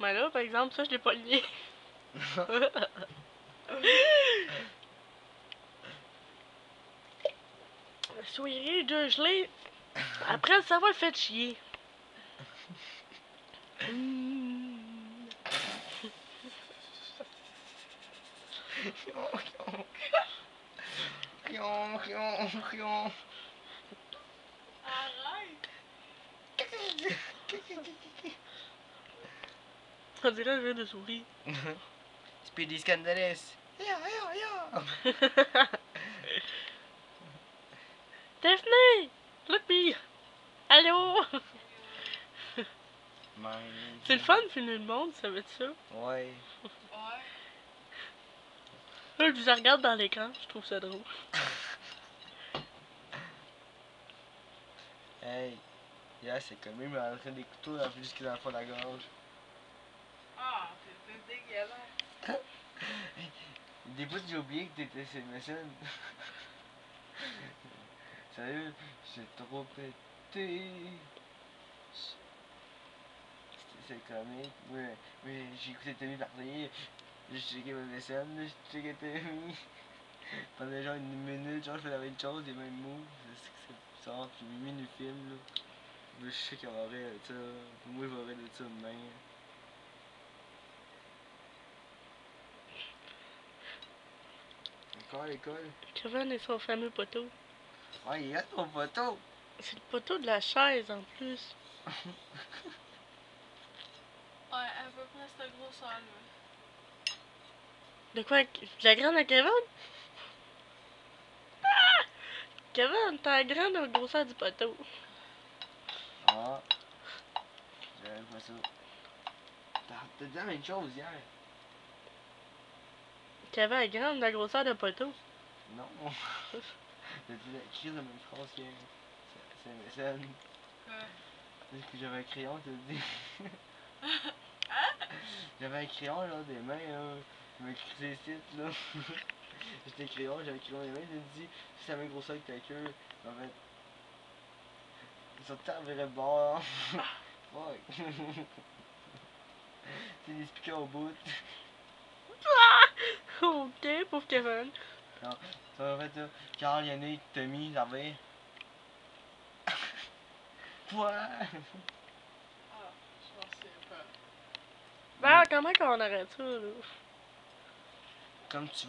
Mais là, par exemple, ça, je l'ai pas lié. Soirée de gelée. Après le savoir, fait chier. Arrête! On dirait un jeu de souris. Speedy Scandalous. Daphne! Look me! Allô? C'est le fun de filmer le monde, ça veut dire ça? Ouais. Ouais. Là, je vous regarde dans l'écran, je trouve ça drôle. Hey. Yeah, c'est comme il m'a entraîné des couteaux jusque dans le fond de la gorge. Ah, t'es dégueulasse. Des fois, j'ai oublié que t'étais chez Mason. Sérieux, j'ai trop pété. C'est comique. Mais j'ai écouté Tommy parler. J'ai checké ma vaisselle, j'ai checké Tommy. Pendant genre une minute, genre je fais la même chose, les mêmes mots. C'est bizarre, puis Mimi nous filme là. Je sais qu'elle va rire de ça. Moi je vais rire de ça demain. Encore à l'école? Kevin et son fameux poteau. Ouais, il y a ton poteau! C'est le poteau de la chaise en plus. Ouais, à peu près cette grosseur-là. De quoi? De la graine à Kevin? Ah! Kevin, t'as la graine au grosseur du poteau. Ah! J'avais pas ça. T'as dit la même chose hier. Kevin a la graine de la grosseur d'un poteau. Non! T'as dit la crise de la même phrase hier. C'est méchant. Quoi? Parce que j'avais un crayon, t'as dit. Hein? J'avais un crayon là, des mains là. Je me crisais ici là. J'étais crayon, j'avais un crayon des mains, t'as dit. C'est la même grosseur que ta queue. En fait. Ils sont tous à virer de bord. Fuck. C'est des speakers au bout. Ok, pauvre Kevin. Non, ça en fait là. Carl, Yannick, Tommy, Hervé. Quoi? Ah, je pensais pas. Ben, comment qu'on arrête ça, là? Comme tu